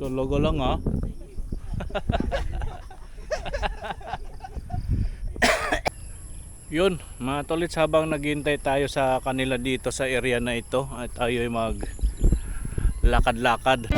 Logo lang ha. Yun, mga tolits, habang naghihintay tayo sa kanila dito sa area na ito at tayo ay mag lakad-lakad.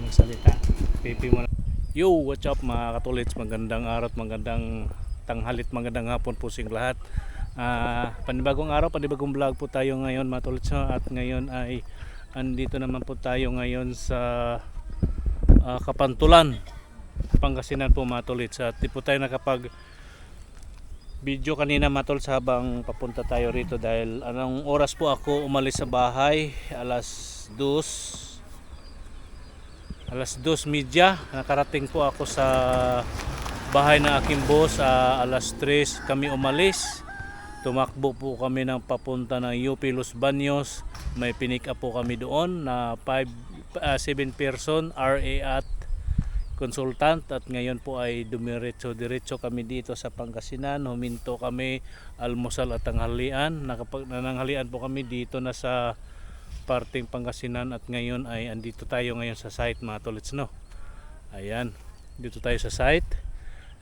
Magsalita. Pipi mo na. Yo, what's up mga katulits? Magandang araw at magandang tanghalit, magandang hapon po sing lahat. Panibagong araw, panibagong vlog po tayo ngayon mga katulits. At ngayon ay andito naman po tayo ngayon sa Kapantulan, Pangasinan po mga katulits. At di po tayo nakapag video kanina mga katulits habang papunta tayo rito dahil anong oras po ako umalis sa bahay? Alas 2:30. Nakarating po ako sa bahay ng aking boss alas 3 kami umalis. Tumakbo po kami ng papunta ng UP Los Baños. May pinick up po kami doon na 7 person RA at consultant, at ngayon po ay dumiretso kami dito sa Pangasinan. Huminto kami almusal at tanghalian. Nananghalian po kami dito na sa parting Pangasinan at ngayon ay andito tayo ngayon sa site mga tolits, no. Ayan, dito tayo sa site.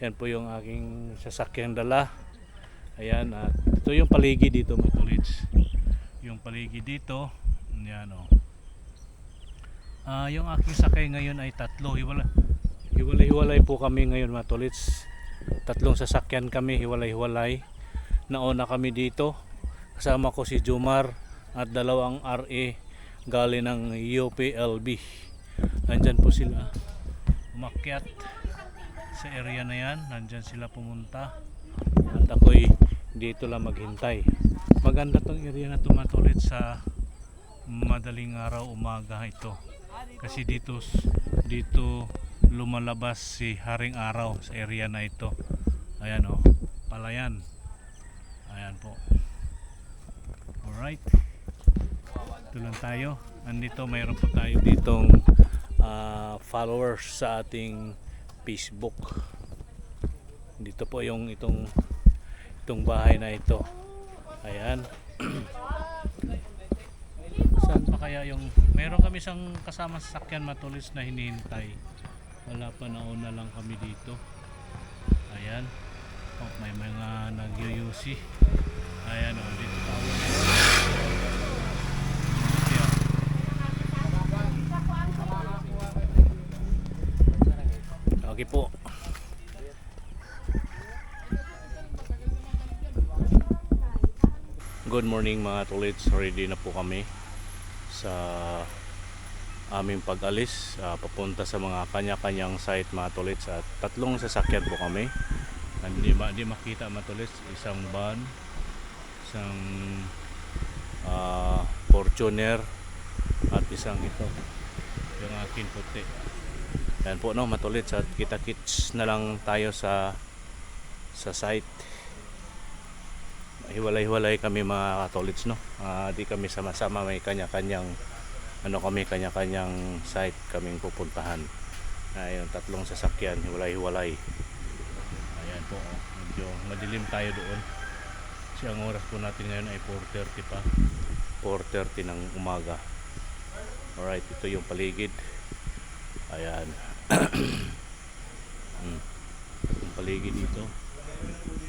Ayan po yung aking sasakyang dala. Ayan, at ito yung paligid dito mga tolits. Yung paligid dito, ayan o. Yung aking sakay ngayon ay tatlo. Hiwalay po kami ngayon mga tolits. Tatlong sasakyan kami, hiwalay. Nauna kami dito. Kasama ko si Jomar at dalawang RA galing ng UPLB. Nandyan po sila umakyat sa area na yan. Nandyan sila pumunta at ako'y dito lang maghintay. Maganda tong area na tumatulit sa madaling araw, umaga ito, kasi dito lumalabas si Haring Araw sa area na ito. Ayan o, palayan. Ayan po. Alright, ito lang tayo. Andito mayroon po tayo ditong followers sa ating Facebook. Dito po yung itong bahay na ito. Ayan. Saan pa kaya yung meron kami isang kasama sa sakyan matulis na hinihintay. Wala pa, nauna lang kami dito. Ayan. Oh, may mga nagyuyusi. Ayan o, dito tayo. Okay po. Good morning mga tolits. Ready na po kami sa aming pag-alis papunta sa mga kanya-kanyang site mga tolits. At tatlong sasakyan po kami. Hindi makita mga tolits. Isang van, isang Fortuner, at isang ito yung akin puti. Yan po no matulits, at kita-kits na lang tayo sa site. Hiwalay kami mga katolits, no. Di kami sama-sama, may kanya-kanyang kanya-kanyang site kaming pupuntahan. Ayun, tatlong sasakyan, hiwalay. Ayan po, medyo madilim tayo doon. Kasi ang oras po natin ngayon ay 4:30 pa. 4:30 ng umaga. Alright, ito yung paligid. Ayan. Yung paligid dito.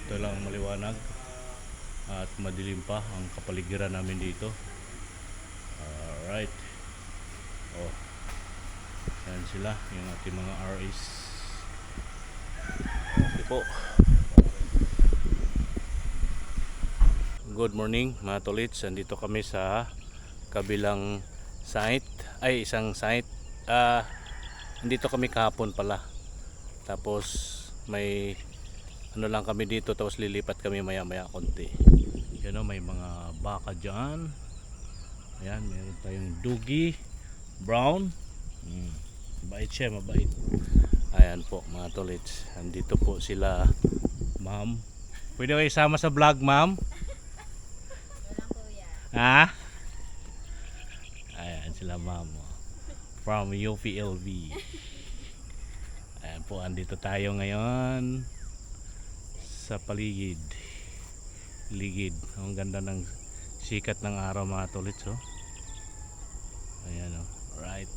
Ito lang maliwanag at madilim pa ang kapaligiran namin dito. Alright. Oh. Ayan sila, yung ating mga RAs. Okay po. Good morning mga tolits. Andito kami sa kabilang site. Ay, isang site. Andito kami kahapon pala. Tapos may lang kami dito, tapos lilipat kami maya konti. Yan o, may mga baka dyan. Ayan, meron tayong Doogie Brown. Mabait siya, mabait. Ayan po mga tolits. Andito po sila ma'am Pwede kayo isama sa vlog, ma'am? Walang kuya. Ha? Ayan sila, ma'am. From UPLB. Ayan po, andito tayo ngayon sa paligid. Ligid. Ang ganda ng sikat ng araw, mga tolits, oh. Ayan, oh. Right.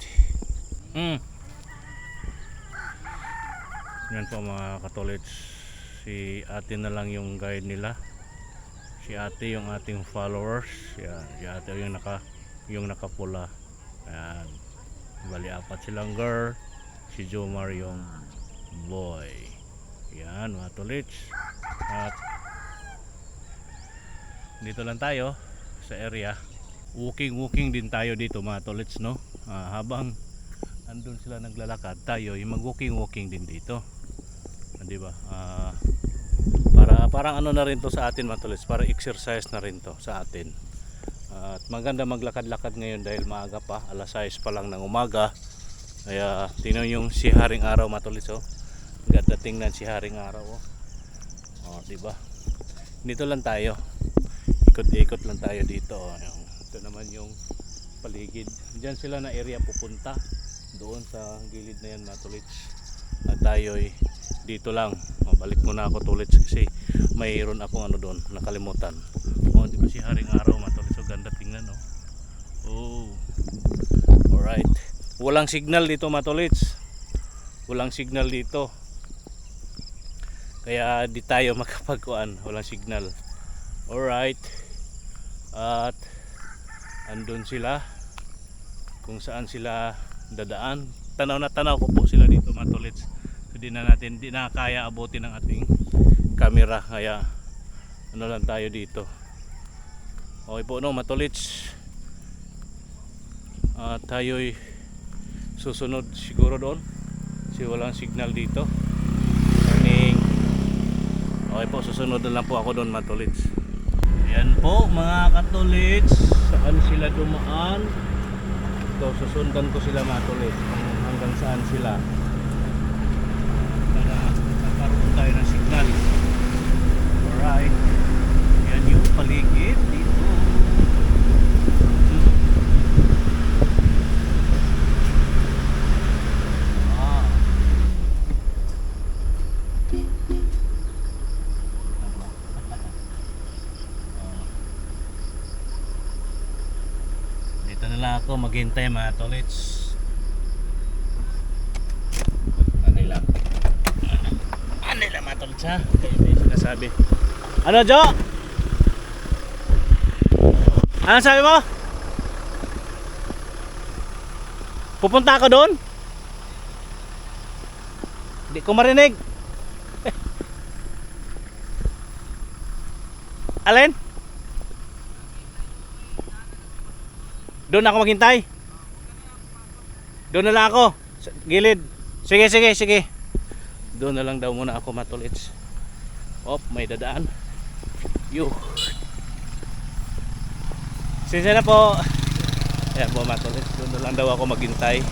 Yan po, mga katolits. Si ate na lang yung guide nila. Si ate yung ating followers. Yan, si ate yung nakapula. Ayan. Bali, apat silang girl. Si Jomar yung boy. Yan, mga tolits. At dito lang tayo sa area. Walking din tayo dito, mga tolits, no? Habang andun sila naglalakad, tayo yung mag-walking din dito. Di ba? Parang ano na rin to sa atin, mga tolits, para exercise na rin to sa atin. At maganda maglakad-lakad ngayon dahil maaga pa, alas 6 pa lang ng umaga. Kaya tingnan yung si Haring Araw, mga tolits, oh. Ganda tingnan si Haring Araw, oh. Oh, di ba? Dito lang tayo. Ikot-ikot lang tayo dito, oh. Ito naman yung paligid. Diyan sila na area pupunta. Doon sa gilid na yan, mga tolits. At tayo'y dito lang. Balik muna ako, tolits, kasi mayroon akong ano doon, nakalimutan. Oh, di ba si Haring Araw, mga tolits? So ganda tingnan, oh. Oh. Alright. Walang signal dito, mga tolits. Walang signal dito. Kaya di tayo makapagkuan, walang signal. Alright. At andun sila kung saan sila dadaan. Tanaw na tanaw ko po sila dito, mga tolits. Hindi na kaya abutin ng ating camera, kaya ano lang tayo dito. Okay po, no, mga tolits. At tayo'y susunod siguro doon kasi walang signal dito. Turning. Okay po, susunod na lang po ako doon, mga tolits. Ayan po, mga katolits, saan sila dumaan. Ito, susundan ko sila, mga tolits, hanggang saan sila para nagkaroon tayo ng signal. Alright, yan yung paligid dito. Dito na lang ako maghintay, mga tolits. Ano lang, mga tolits, ha? May sinasabi. Ano, Jo? Ano sabi mo? Pupunta ako doon? Hindi ko marinig. Alin? Doon ako maghintay. Doon na lang ako sa gilid. Sige. Doon na lang daw muna ako, mga tolits. Op, may dadaan. Yo. Sinsya na po. Ayan po, mga tolits. Doon na lang daw ako maghintay.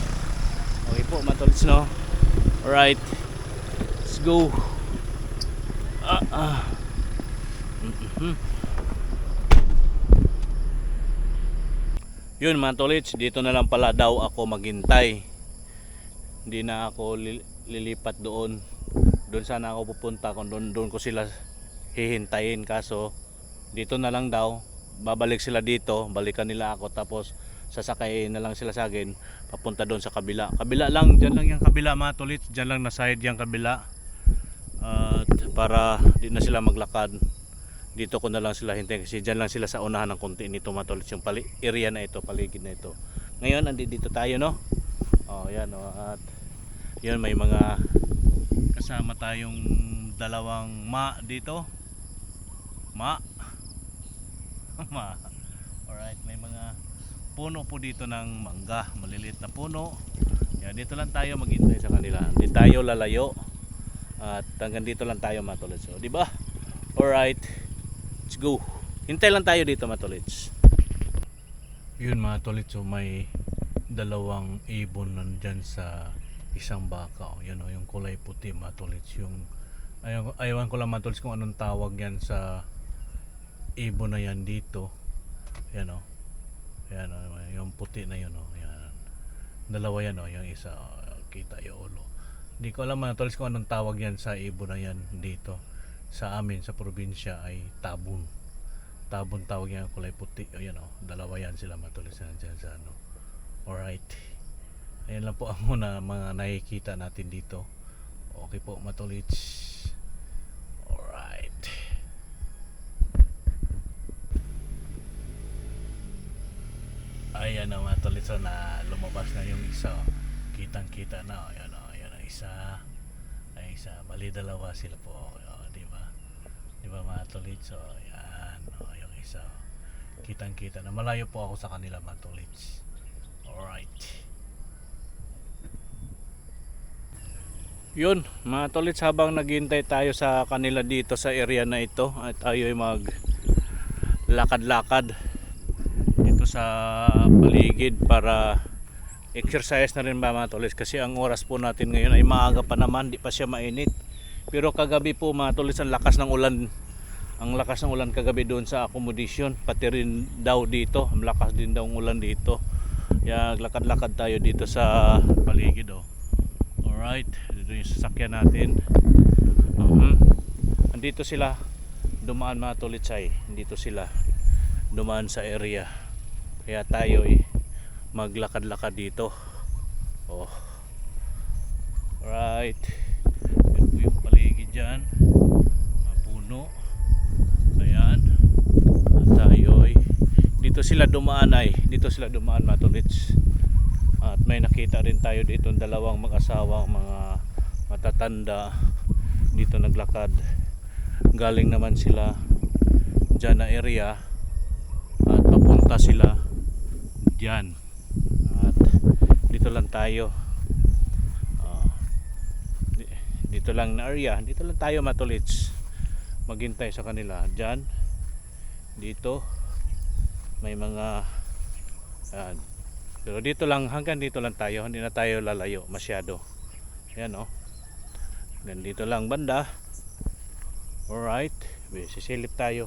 Okay po, mga tolits, no? Alright. Let's go. Yun, mga tolits, dito na lang pala daw ako maghintay. Hindi na ako lilipat doon. Doon sana ako pupunta kung doon ko sila hihintayin, kaso dito na lang daw. Babalik sila dito, balikan nila ako, tapos sasakay na lang sila sa akin papunta doon sa kabila. Kabila lang, dyan lang yung kabila, mga tolits. Dyan lang na side yung kabila. At para di na sila maglakad, dito ko na lang sila hintayin kasi dyan lang sila sa unahan ng konti nito, mga tolits, yung area na ito, paligid na ito. Ngayon dito tayo, no? Oh, yan, oh. At yun, may mga kasama tayong dalawang ma dito. Ma. Alright, may mga puno po dito ng mangga, maliliit na puno. Yan, dito lang tayo maghintay sa kanila. Hindi tayo lalayo. At hanggang dito lang tayo, mga tolits. So, di ba? Alright. Let's go. Hintay lang tayo dito, mga tolits. Yun, mga tolits, so may dalawang ibon nandyan sa isang baka. Yan, yung kulay puti, mga tolits. Yung Ayawan ko lang matulis kung anong tawag yan sa ibon na yan dito. Yan o. Yan o. Yung puti na yun o. Yan. Dalawa yan o. Yung isa kita yung ulo. Hindi ko alam matulis kung anong tawag yan sa ibon na yan dito. Sa amin sa probinsya ay tabon. Tabon tawag yan, kulay puti. O yan o. Dalawa yan sila matulis na dyan sa ano. Alright. Ayan lang po ang muna mga nakikita natin dito. Okay po matulits. Alright. Ayan na matulits na lumabas na yung isa. Kitang kita na. Ayan o. Ayan ang isa. Ay isa. Bali dalawa sila po. O, diba? Diba matulits? O ayan. O yung isa. Kitang kita na. Malayo po ako sa kanila matulits. Alright. Yun, mga tolits, habang naghihintay tayo sa kanila dito sa area na ito at tayo ay mag lakad-lakad dito sa paligid para exercise na rin ba mga tolits, kasi ang oras po natin ngayon ay maaga pa naman, di pa siya mainit. Pero kagabi po mga tolits, ang lakas ng ulan. Ang lakas ng ulan kagabi doon sa accommodation, pati rin daw dito, ang lakas din daw ng ulan dito. Kaya lakad-lakad tayo dito sa paligid oh. Alright, dito yung sasakyan natin. Andito sila dumaan mga tulitsay. Dito sila dumaan sa area. Kaya tayo maglakad-lakad dito. Oh. Alright. Ito yung paligid dyan. Mga puno. Ayan. At tayo dito sila dumaan dito sila dumaan mga tulits. At may nakita rin tayo dito dalawang mag-asawang mga matatanda dito naglakad. Galing naman sila dyan na area at papunta sila dyan. At dito lang tayo. Dito lang na area. Dito lang tayo matulits. Maghintay sa kanila. Dyan. Dito. May mga pero dito lang, hanggang dito lang tayo, hindi na tayo lalayo masyado. Ayan o. Hanggang dito lang banda. Alright. Sisilip tayo.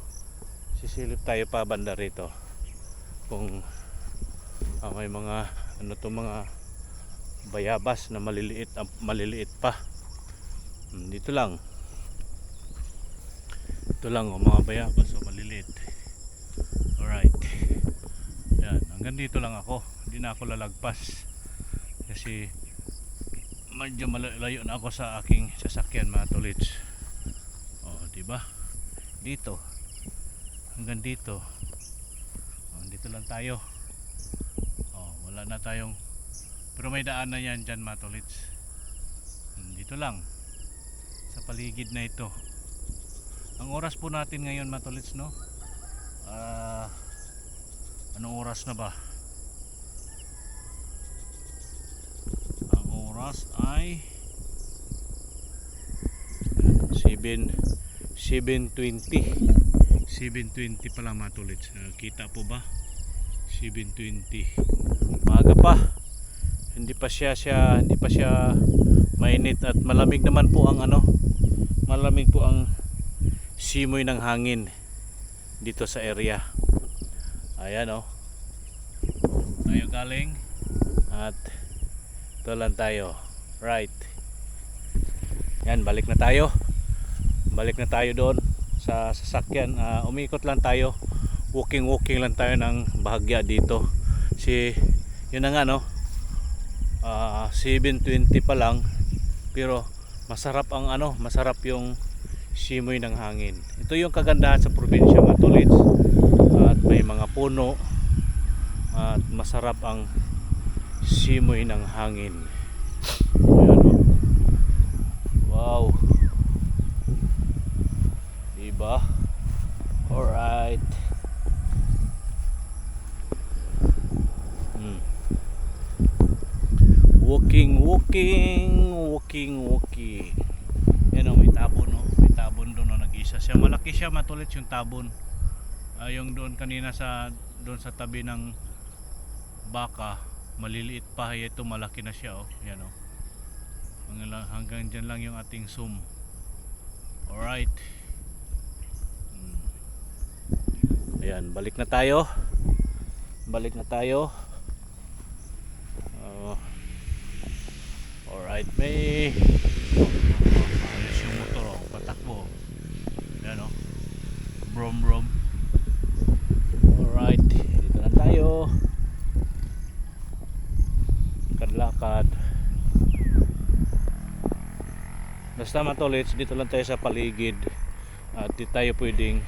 Sisilip tayo pa banda rito. Kung may mga mga bayabas na maliliit pa. Dito lang. Ito lang o, mga bayabas o maliliit. Alright. Ayan, hanggang dito lang ako. Hindi na ako lalagpas kasi medyo malayo na ako sa aking sasakyan mga tolits. Diba? Dito hanggang dito. Dito lang tayo. Wala na tayong, pero may daan na yan dyan mga tolits. Dito lang sa paligid na ito. Ang oras po natin ngayon mga tolits, no? Anong oras na ba? Oras ay 7:20 pa lang mga tolits. Kita po ba? 7:20. Maaga pa. Hindi pa siya mainit at malamig naman po ang malamig po ang simoy ng hangin dito sa area. Ayan o. Tayo galing at ito lang tayo. Right. Yan, balik na tayo. Balik na tayo doon sa sasakyan. Umikot lang tayo. Walking lang tayo ng bahagya dito. Yun na nga no. 7:20 pa lang. Pero masarap ang masarap yung simoy ng hangin. Ito yung kagandahan sa probinsya mga tolits. At may mga puno. At masarap ang simoy ng hangin. Ayan, wow, diba? Alright. Walking. Yan o, may tabon o. May tabon doon o, nag-isa siya. Malaki siya matulit yung tabon. Yung doon kanina doon sa tabi ng baka, maliliit pa. Ito malaki na siya o. Yan o. Hanggang dyan lang yung ating zoom. Alright. Ayan, balik na tayo. Balik na tayo. Alright, may ayos yung motor, oh, patakbo. Ayan, oh. Brom brom. Alright, dito na tayo. Lakad. Basta matolits, dito lang tayo sa paligid at di tayo pwedeng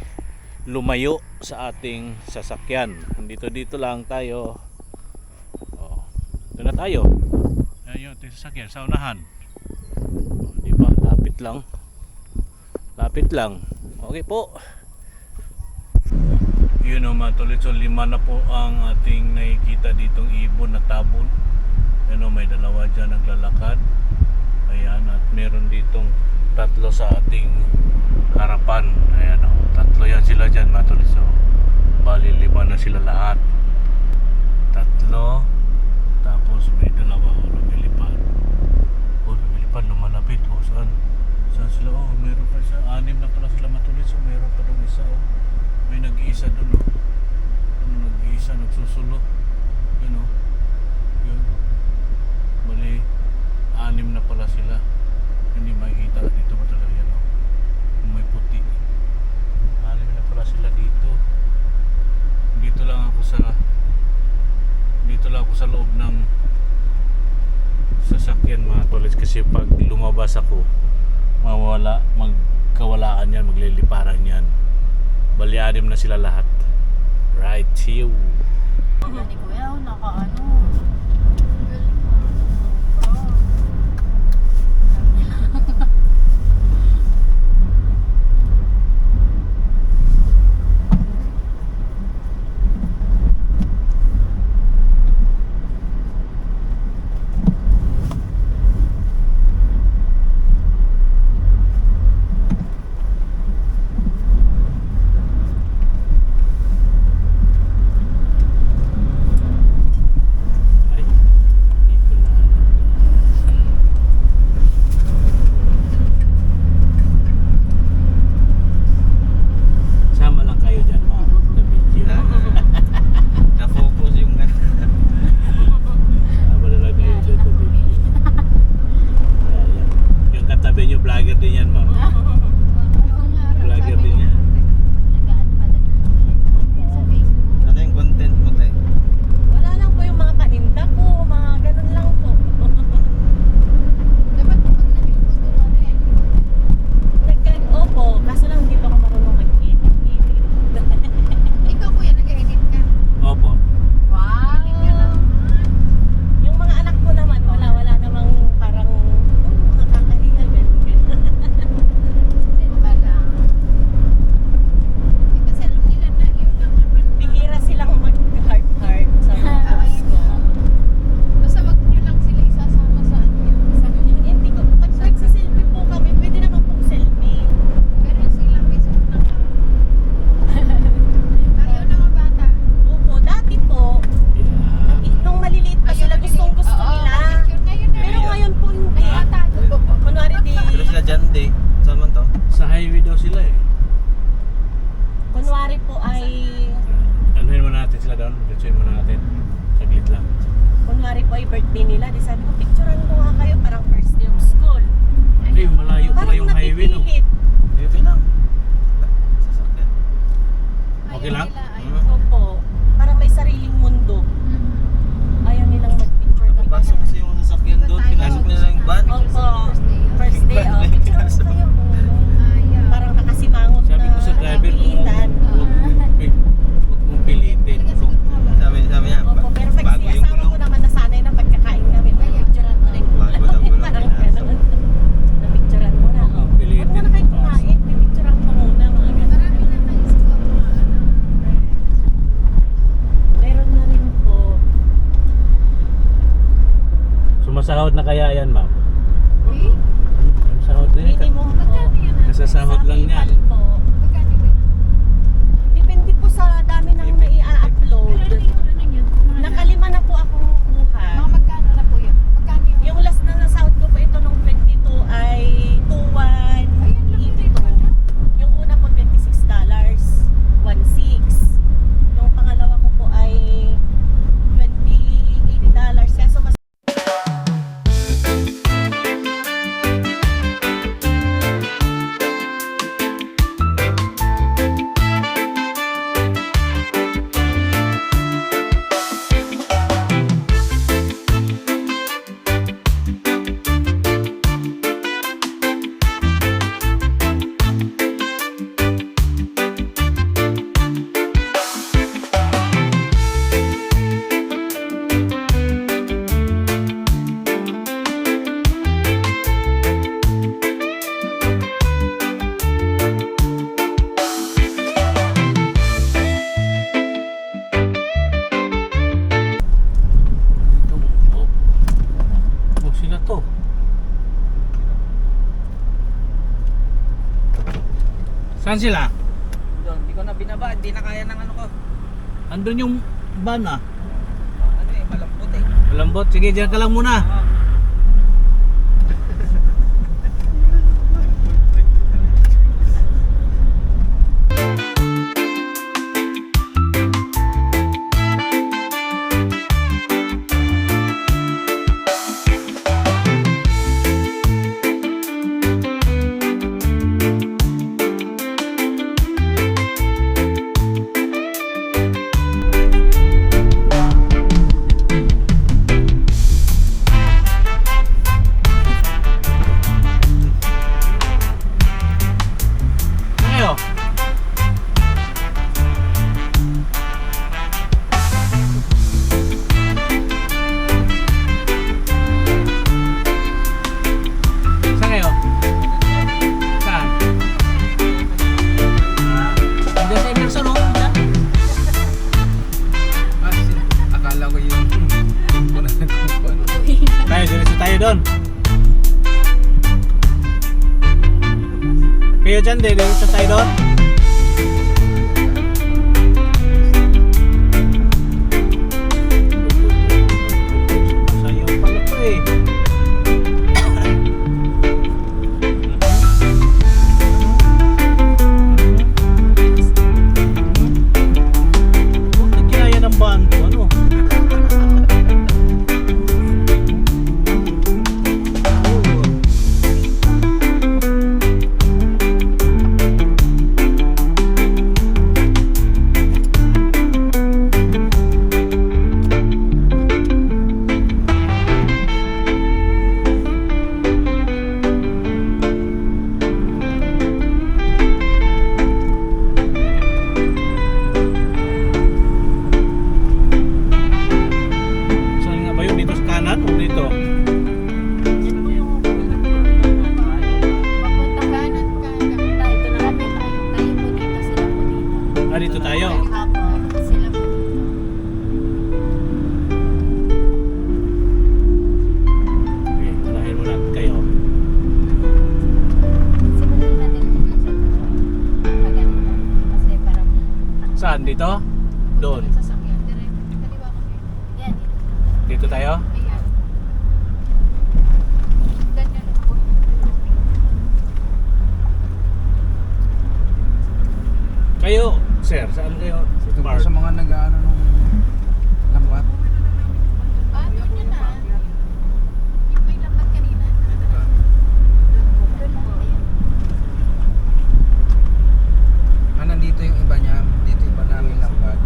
lumayo sa ating sasakyan. Dito lang tayo. Oh, ito na tayo. Ayan yung ating sasakyan sa unahan. Oh, di ba? Lapit lang. Lapit lang. Okay po. Yun o mga tolits, so 5 na po ang ating nakikita ditong ibon na tabon. Ano, may dalawa dyan naglalakad. Ayan, at meron ditong 3 sa ating harapan. Ayan, 3 yan sila dyan, matulis. So, bali 5 na sila lahat. 3. Tapos may 2 lumilipad. Lumilipad, lumalapit. Saan? Saan sila? Meron pa isa. 6 na pala sila, matulis. So, meron pa doon isa. May nag-iisa doon. Nag-iisa, nagsusulo. Yun o. Yun. Bali, 6 na pala sila. Hindi makikita dito ba talaga yan, oh. May puti. 6 na pala sila dito. Dito lang ako sa loob ng sasakyan, mga tolis, kasi pag lumabas ako magkawalaan yan, magliliparan yan. Bali, 6 na sila lahat. Right here. Wala ni Kuya, nakaano. Vlogger din yan, ma'am. Vlogger din yan. Sa Facebook. Ano yung content mo, tay? Wala lang po yung mga paninda ko, mga ganun lang po. Dapat pag nag-content, Opo, kaso lang hindi pa ako marunong mag-edit. ikaw Kuya, nag-edit ka. Opo. Wow! Yung mga anak ko naman, wala namang parang nakakahiya, ganun. Then pala. Kasi alam nila na yun lang naman. Bihira silang mag-heart-heart sa mga post ko. Basta wag nyo lang sila isasama sa ano yun. Hindi ko, pag nagsiselfie po kami, pwede naman pong selfie. Pero sila mismo ayaw na mga bata. Opo, dati po, nung maliliit pa sila, gustong gusto nila. Picture ngayon na. Pero ngayon po hindi. Nakatago. Kunwari Pero sila dyan, di. Saan man to? Sa highway daw sila eh. kunwari po ay, Anuhin muna natin sila doon. Diretsuhin muna natin. Saglit lang. kunwari po ay birthday nila, di sabi ko, picturean ko nga kayo, parang first day of school. Ay, malayo pala Parang yung highway, no? napipilit. Dito lang. Sasakyan. Okay Ayaw lang? nila, ayaw. Opo, parang may sariling mundo. Ayaw nilang mag-picture kami. Pasok kasi yung sasakyan doon. Pinasok nila yung van. Opo, first day, oh, picture ko kayo. Ayaw. Parang nakasimangot Sabi ko sa driver kung napilitan. huwag mong pilitin. Kung Sabi niya, Opo, pero pag bago yung siyasawa ko gulong. naman nasanay na pagkakain namin, picturean mo rin. Bago ng gulong, Parang pinasok. gano'n. Na-picturean mo na. Huwag mong pilitin. Huwag muna kayo kumain, pipicturean ko muna, mga gano'n. Marami na naisip ko mga ano. Meron na rin po. sumasahod na kaya yan, ma'am? Eh? Sumasahod din. Minimum po. Magkano yan? Nasasahod lang yan. PayPal po. Magkano yan? Depende po sa dami ng nai-upload. Pero ano yun? Nakalima na po akong kuha. Mga magkano na po yun? Magkano yun? Yung last na nasahod ko po ito nung 22 ay 2,182. Saan sila? Doon, hindi ko na binaba. Hindi na kaya ng ano ko. Andun yung van ah. Ano eh, malambot eh. Malambot. Sige, dyan ka lang muna. Ayo. Saan kayo? Saan? Hindi sa Emerson, no? Diyan. Akala ko yung muna nagkumpano. Tayo, diretso tayo doon. Kayo dyan, diretso tayo doon. Sayo pala to eh. Huwag na kinaya ng van ko, ano? Saan nga ba yun? Dito sa kanan o dito? Papunta kanan ka. Dito na kami tayo. Tayo po dito, sila po dito. Ah, dito tayo. Apo. Sila po dito. Okay, unahin muna kayo. Simulan natin ito sa pagganito. Kasi parang Saan? Dito? Doon. Sa sasakyan. Direct. Kaliwa kami. Yan. Dito tayo? Ayan. Ganyan ako. Kayo, sir, saan kayo? Ito po Park? sa mga nag-ano nung lambat. Ah, doon yun na. Yung may lambat kanina. Doon na. Ayan. Ah, nandito yung iba niya. Dito iba namin lambat.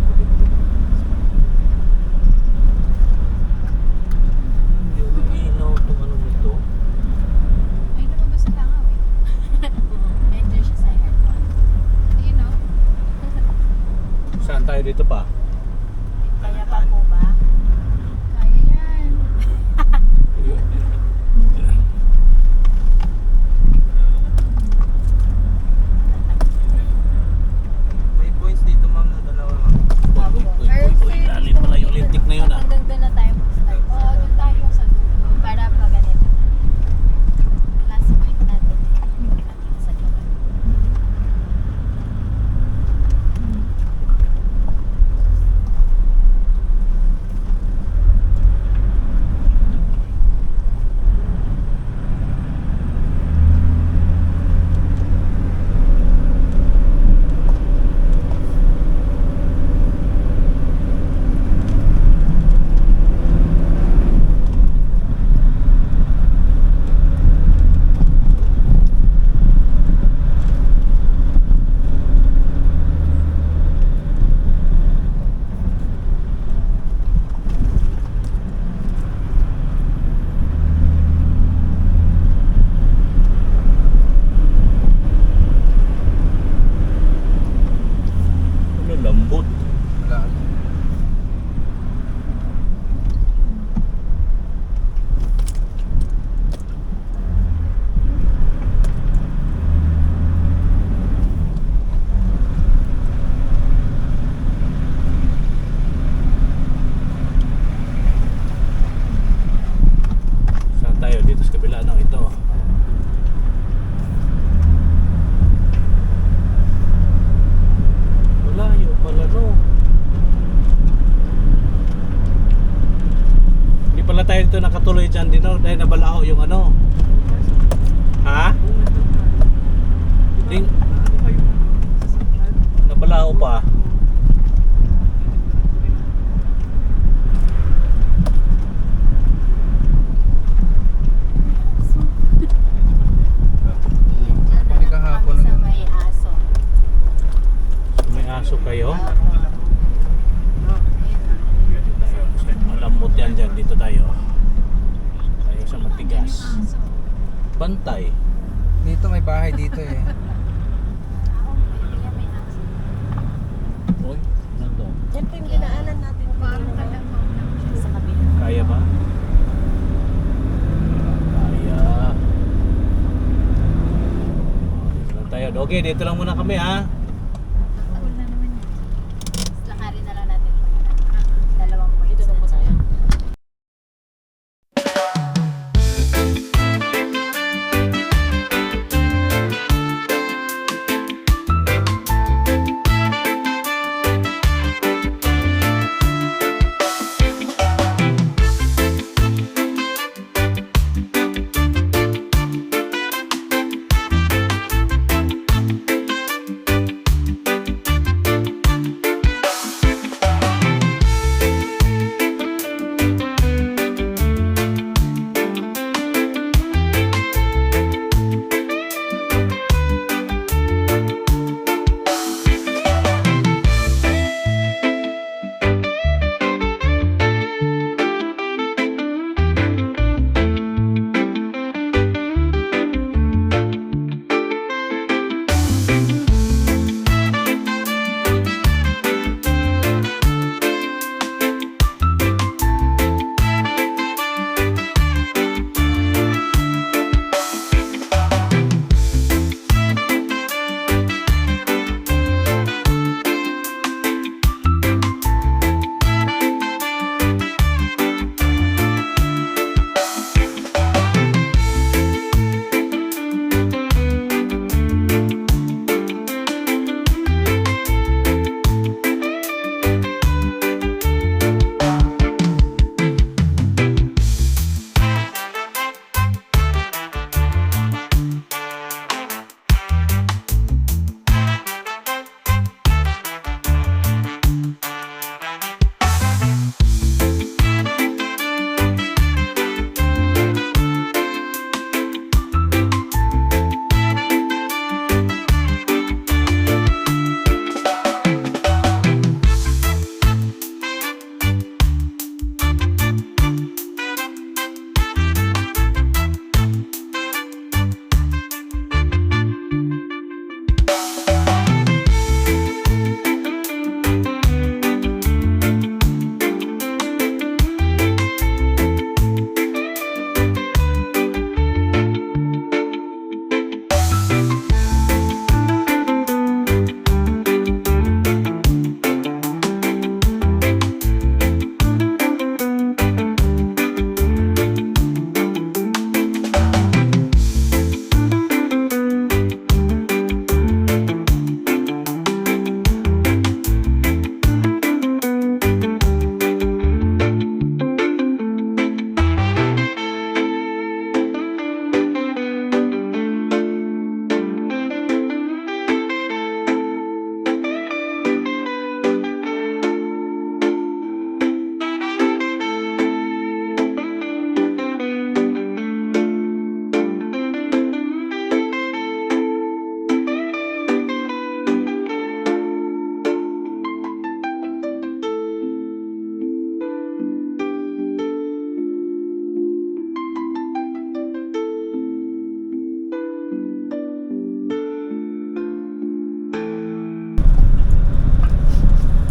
kayo dyan din no? Dahil nabalao yung ano. Ha? Ding, nabalao pa. Kami kahapon Kami sa ng may aso. May aso kayo? Opo. Malambot yan dyan. Dito tayo. Tayo sa matigas. Bantay. dito may bahay dito eh. Uy, ano to? Yan po yung dinaanan natin. Parang kanina, kalamaw lang siya. sa kabila. Kaya ba? Kaya. Dito lang tayo. Okay, dito lang muna kami ha. Cool na naman yun. Lakarin na lang natin. 2 points. Dito na po tayo.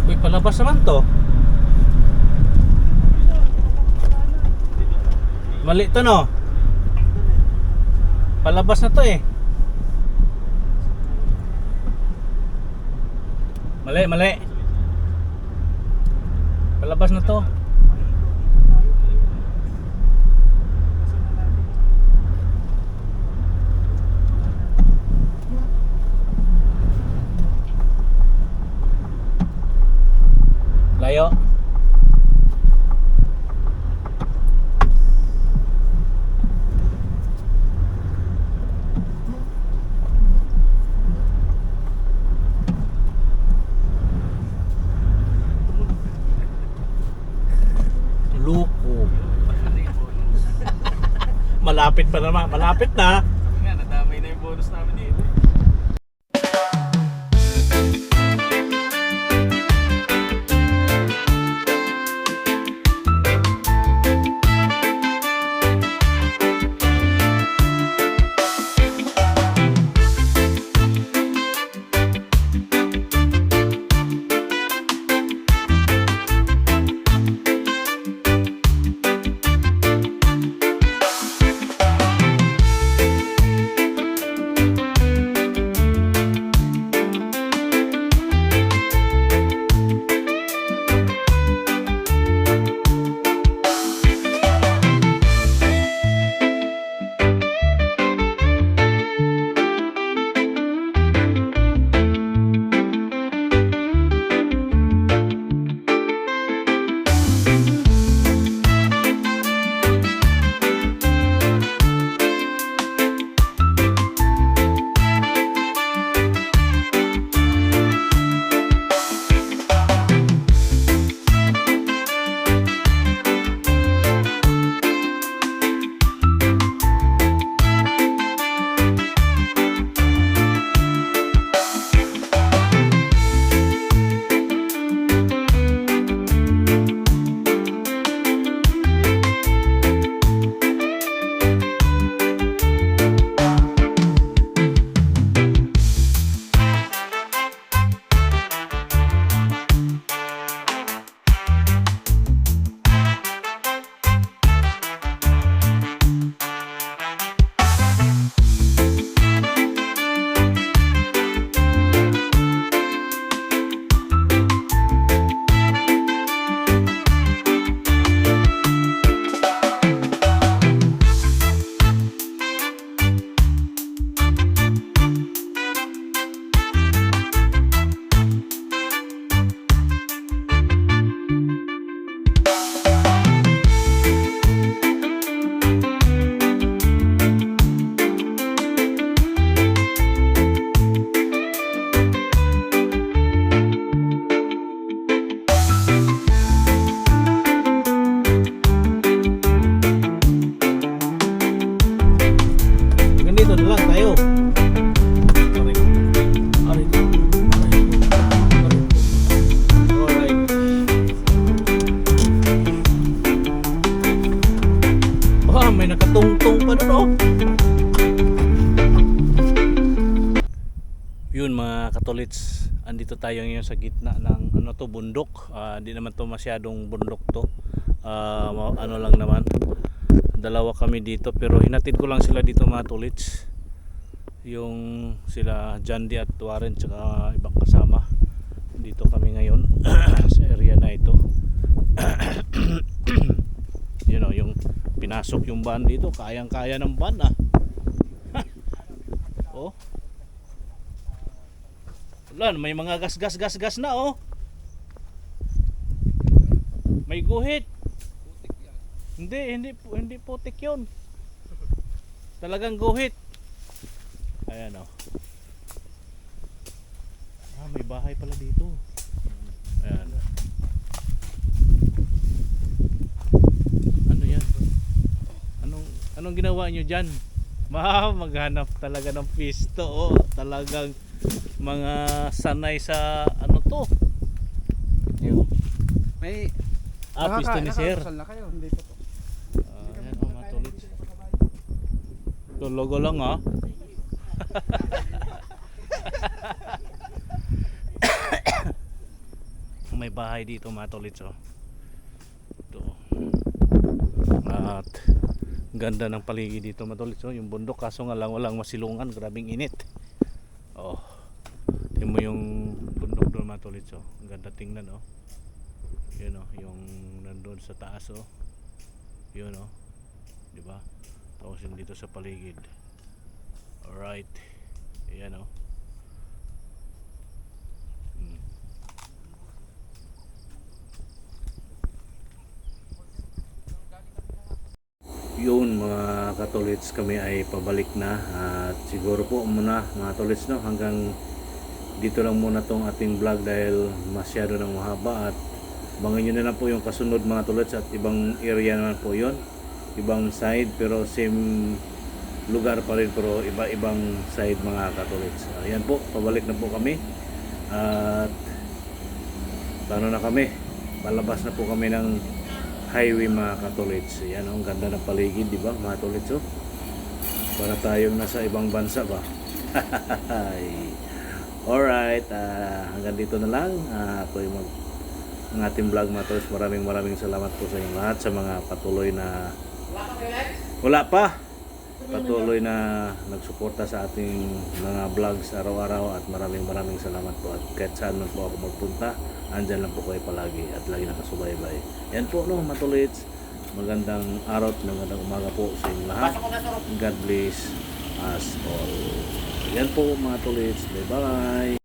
Uy, palabas naman to. Mali to no? Palabas na to eh. Mali, mali. Palabas na to. Layo. Luko. Malapit pa naman. Malapit na. Nga, nadamay na yung bonus namin dito. Yun mga katolits, andito tayo ngayon sa gitna ng ano to, bundok. Hindi naman to masyadong bundok to. Ano lang naman. Dalawa kami dito pero hinatid ko lang sila dito mga tolits. Yung sila Jandy at Warren tsaka ibang kasama. Dito kami ngayon sa area na ito. You know, yung pinasok yung van dito, kayang-kaya ng van ah. Oh. Wala, may mga gas na oh. May guhit. Hindi putik 'yun. Talagang guhit. Ayan oh. May bahay pala dito. Ayan. Ano 'yan? Anong ginawa niyo diyan? Maghanap talaga ng pisto oh. Talagang mga sanay sa ano to. May Pisto ni sir. nakakasal na kayo. Hindi pa to. Ayan o mga tulit. Ito logo lang ha. May bahay dito mga tulit oh. Ito. At ganda ng paligid dito mga tulit oh. Yung bundok kaso nga lang walang masilungan. Grabing init. Oh. Tingnan mo yung bundok doon mga tulit oh. Ang ganda tingnan oh. Yun oh, yung nandoon sa taas oh. Yun oh. 'Di ba? Tapos yung dito sa paligid. Alright. Ayan oh. Yun mga katolits, kami ay pabalik na at siguro po muna mga tolits no, hanggang dito lang muna tong ating vlog dahil masyado nang mahaba at Bangin nyo na lang po yung kasunod mga tulad at ibang area naman po yon, ibang side pero same lugar pa rin pero iba-ibang side mga katulits. Ayan po, pabalik na po kami at paano na kami, palabas na po kami ng highway mga katulits. Ayan, ang ganda ng paligid, di ba mga katulits? Oh, para tayong nasa ibang bansa ba. Alright, hanggang dito na lang. Ako yung ang ating vlog mga tolits. Maraming salamat po sa inyong lahat sa mga patuloy na patuloy na nagsuporta sa ating mga vlogs araw-araw at maraming salamat po at kahit saan man po ako magpunta, andyan lang po kayo palagi at lagi nakasubaybay. Yan po no mga tolits. Magandang araw at magandang umaga po sa inyong lahat. God bless us all. Yan po mga tolits. Bye bye.